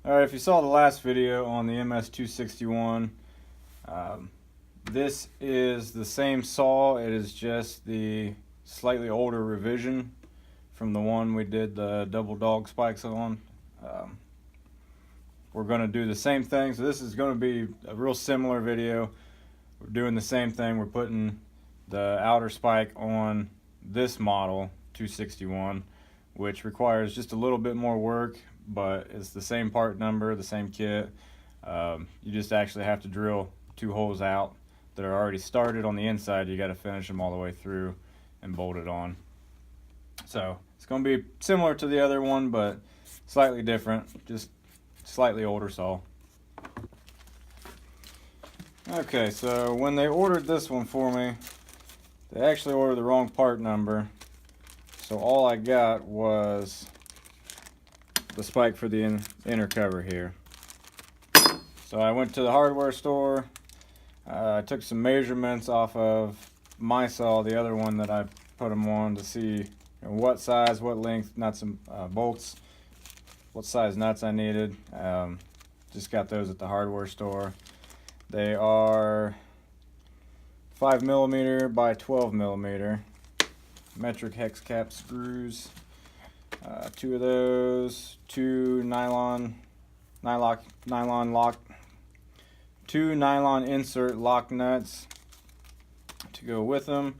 Alright, if you saw the last video on the MS-261, this is the same saw. It is just the slightly older revision from the one we did the double dog spikes on. We're going to do the same thing, so this is going to be a real similar video. We're doing the same thing. We're putting the outer spike on this model 261, which requires just a little bit more work, but it's the same part number, the same kit. You just actually have to drill 2 holes out that are already started on the inside. You got to finish them all the way through and bolt it on. So it's going to be similar to the other one, but slightly different, just slightly older saw. Okay, so when they ordered this one for me, they actually ordered the wrong part number. So all I got was the spike for the inner cover here. So I went to the hardware store. I took some measurements off of my saw, the other one that I put them on, to see what size, what length, nuts and bolts, what size nuts I needed. Just got those at the hardware store. They are 5mm by 12mm metric hex cap screws. 2 of those, 2 nylon lock, 2 nylon insert lock nuts to go with them,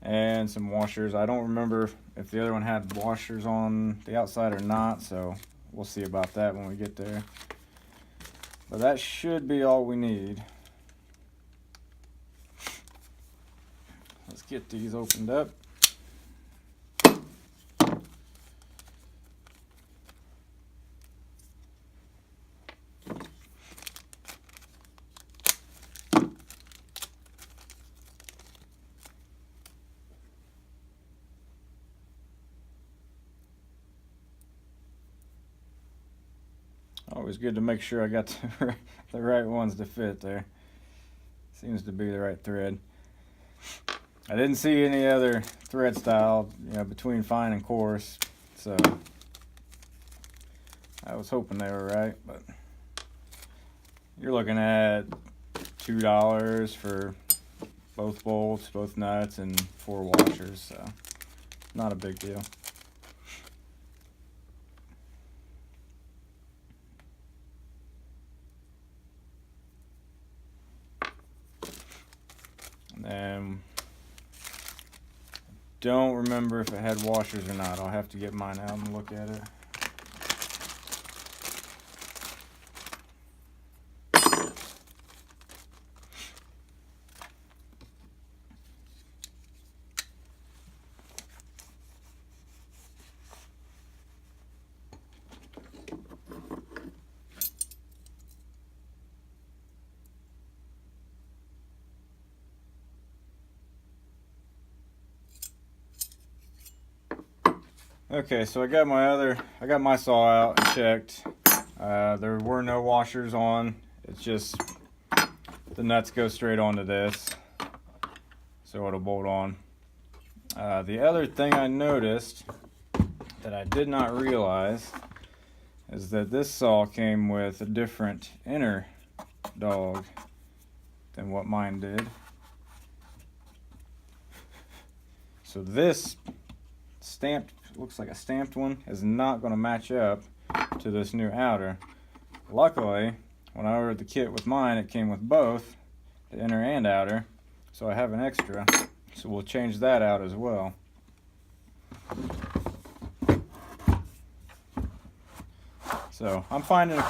and some washers. I don't remember if the other one had washers on the outside or not, so we'll see about that when we get there. But that should be all we need. Let's get these opened up. Always good to make sure I got the right ones to fit there. Seems to be the right thread. I didn't see any other thread style, between fine and coarse, so I was hoping they were right, but you're looking at $2 for both bolts, both nuts, and 4 washers, so not a big deal. And don't remember if it had washers or not. I'll have to get mine out and look at it. Okay, so I got my saw out and checked. There were no washers on. It's just the nuts go straight onto this, so it'll bolt on. The other thing I noticed that I did not realize is that this saw came with a different inner dog than what mine did. So this stamped, looks like a stamped one, is not going to match up to this new outer. Luckily, when I ordered the kit with mine, it came with both the inner and outer, so I have an extra, so we'll change that out as well. So I'm finding a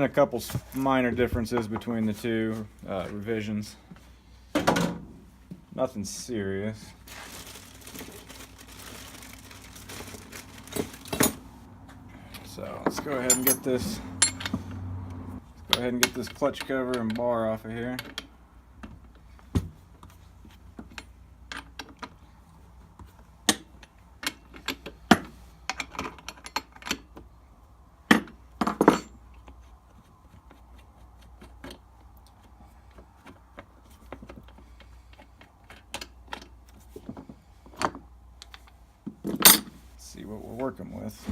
couple minor differences between the two revisions. Nothing serious. So let's go ahead and get this. Go ahead and get this clutch cover and bar off of here. See what we're working with.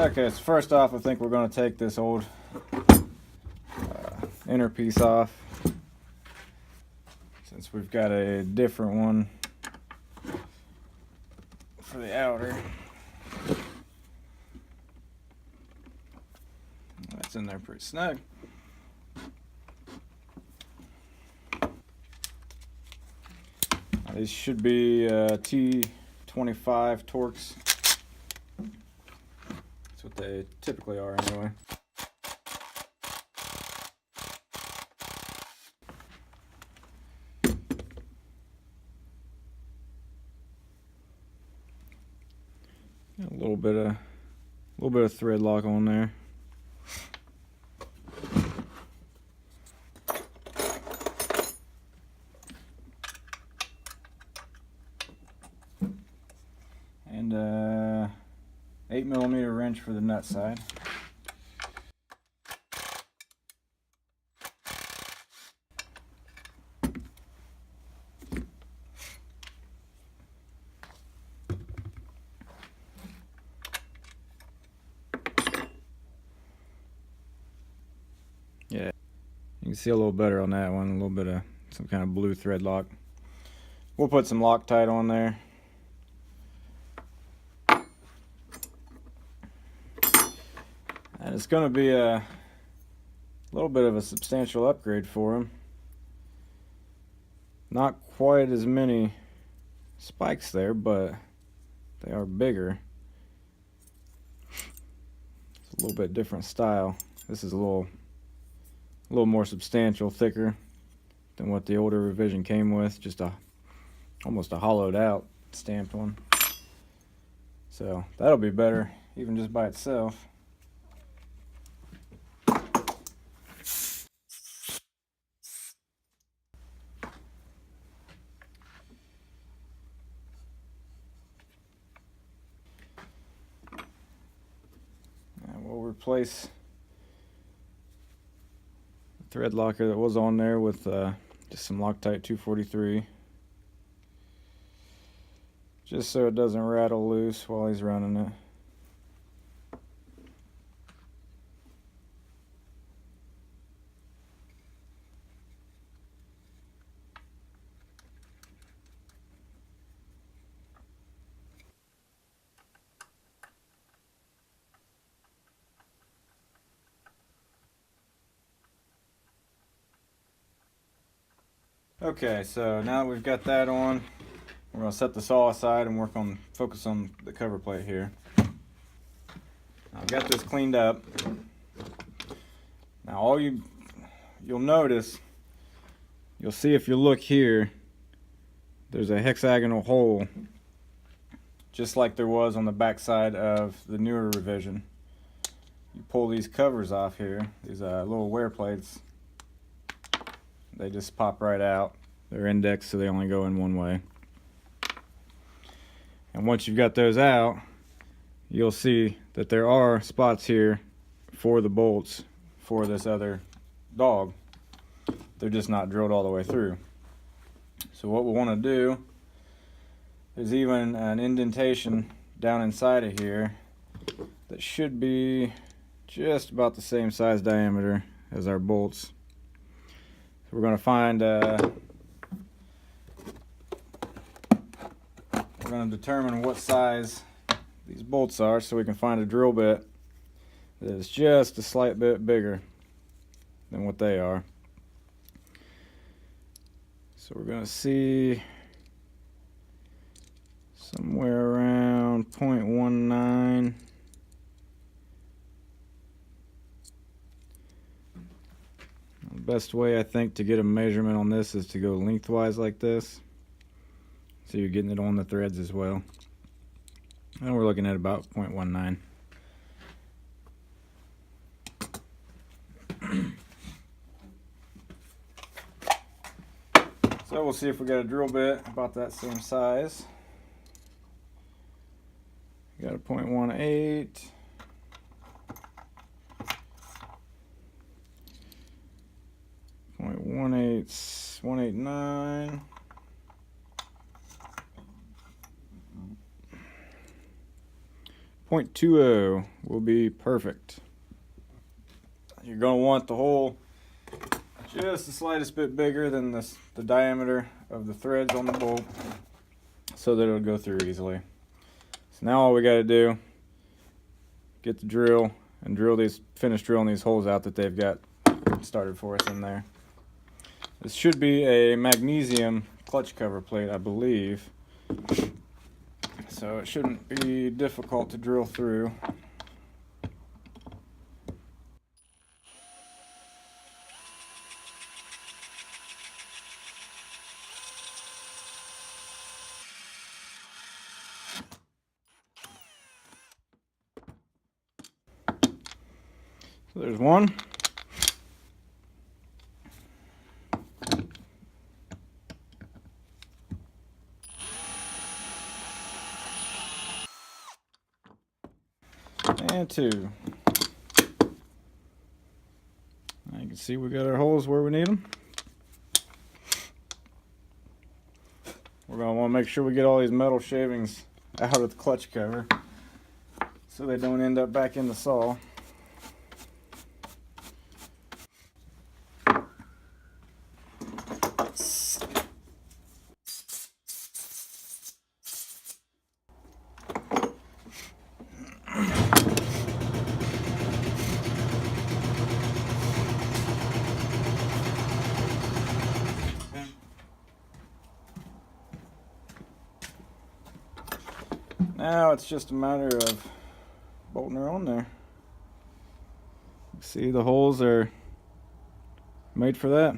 Okay, so first off, I think we're going to take this old inner piece off, since we've got a different one for the outer. That's in there pretty snug. These should be T25 Torx. That's what they typically are anyway. A little bit of thread lock on there. And 8mm wrench for the nut side. Yeah, you can see a little better on that one, a little bit of some kind of blue thread lock. We'll put some Loctite on there. And it's going to be a little bit of a substantial upgrade for them. Not quite as many spikes there, but they are bigger. It's a little bit different style. This is a little more substantial, thicker than what the older revision came with. Just almost a hollowed out stamped one. So that'll be better even just by itself. We'll replace the thread locker that was on there with just some Loctite 243, just so it doesn't rattle loose while he's running it. Okay, so now that we've got that on, we're going to set the saw aside and focus on the cover plate here. I've got this cleaned up. Now you'll notice, you'll see if you look here, there's a hexagonal hole just like there was on the back side of the newer revision. You pull these covers off here, these little wear plates, they just pop right out. They're indexed, so they only go in one way. And once you've got those out, you'll see that there are spots here for the bolts for this other dog. They're just not drilled all the way through. So what we want to do is even an indentation down inside of here that should be just about the same size diameter as our bolts. So we're going to find we're going to determine what size these bolts are so we can find a drill bit that is just a slight bit bigger than what they are. So we're going to see somewhere around 0.19. The best way I think to get a measurement on this is to go lengthwise like this, so you're getting it on the threads as well. And we're looking at about 0.19. So we'll see if we got a drill bit about that same size. Got a 0.18. 189. .20 will be perfect. You're going to want the hole just the slightest bit bigger than the diameter of the threads on the bolt so that it'll go through easily. So now all we got to do, get the drill and finish drilling these holes out that they've got started for us in there. This should be a magnesium clutch cover plate, I believe, so it shouldn't be difficult to drill through. So there's one. And two. Now you can see we got our holes where we need them. We're going to want to make sure we get all these metal shavings out of the clutch cover so they don't end up back in the saw. Now it's just a matter of bolting her on there. See, the holes are made for that.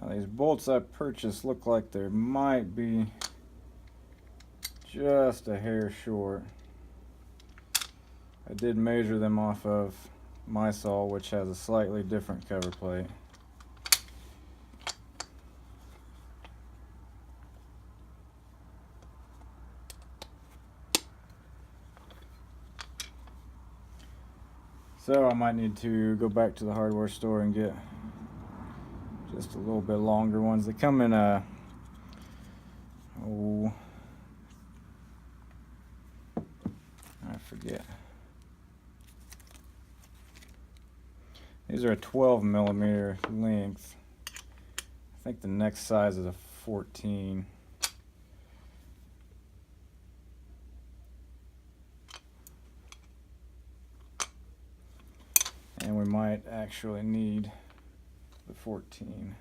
Now these bolts I purchased look like they might be just a hair short. I did measure them off of my saw, which has a slightly different cover plate. So I might need to go back to the hardware store and get just a little bit longer ones. They come in a, I forget. These are a 12 millimeter length. I think the next size is a 14. And we might actually need the 14.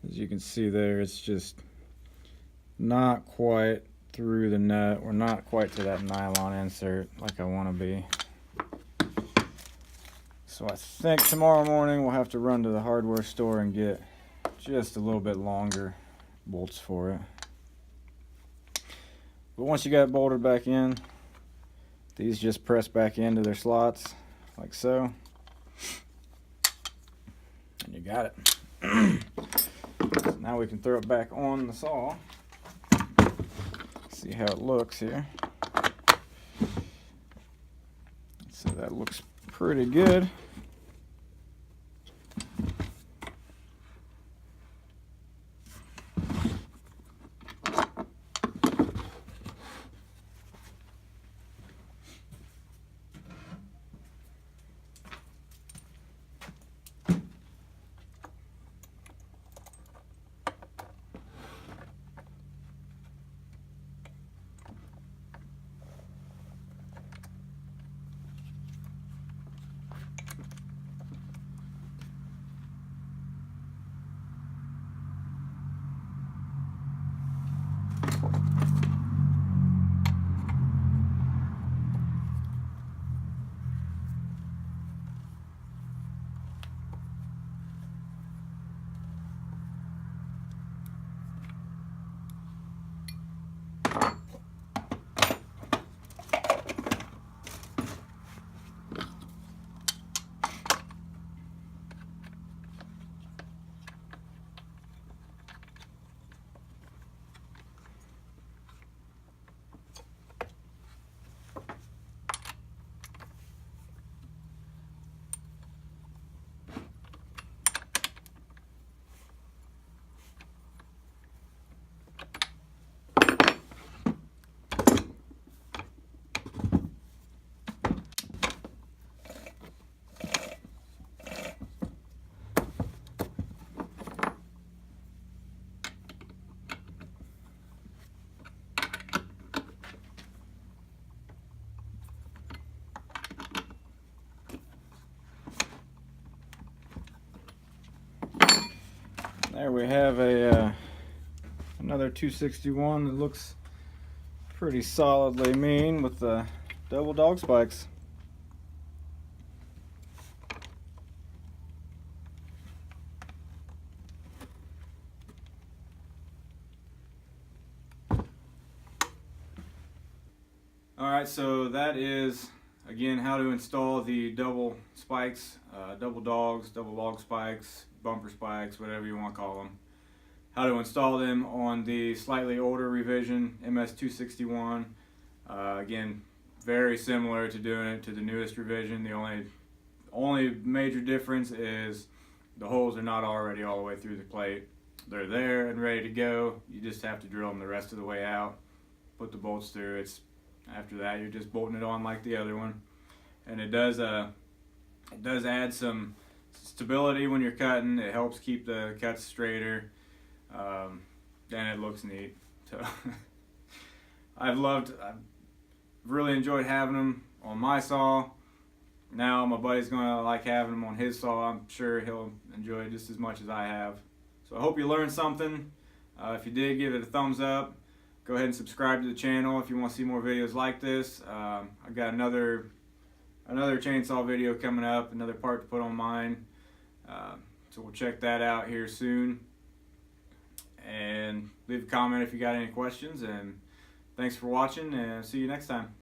As you can see there, it's just not quite through the nut. We're not quite to that nylon insert like I want to be. So I think tomorrow morning we'll have to run to the hardware store and get just a little bit longer bolts for it. But once you got it bolted back in, these just press back into their slots like so, and you got it. So now we can throw it back on the saw. See how it looks here. So that looks pretty good. we have a another 261 that looks pretty solidly mean with the double dog spikes. Alright, so that is again how to install the double spikes, double dogs, double log spikes, bumper spikes, whatever you want to call them. How to install them on the slightly older revision MS261. Again, very similar to doing it to the newest revision. The only major difference is the holes are not already all the way through the plate. They're there and ready to go. You just have to drill them the rest of the way out, put the bolts through. After that, you're just bolting it on like the other one, and it does add some stability when you're cutting. It helps keep the cuts straighter, and it looks neat. So I've really enjoyed having them on my saw. Now my buddy's gonna like having them on his saw. I'm sure he'll enjoy it just as much as I have. So I hope you learned something. If you did, give it a thumbs up. Go ahead and subscribe to the channel if you want to see more videos like this. I've got another chainsaw video coming up, another part to put on mine. So we'll check that out here soon. And leave a comment if you got any questions. And thanks for watching, and see you next time.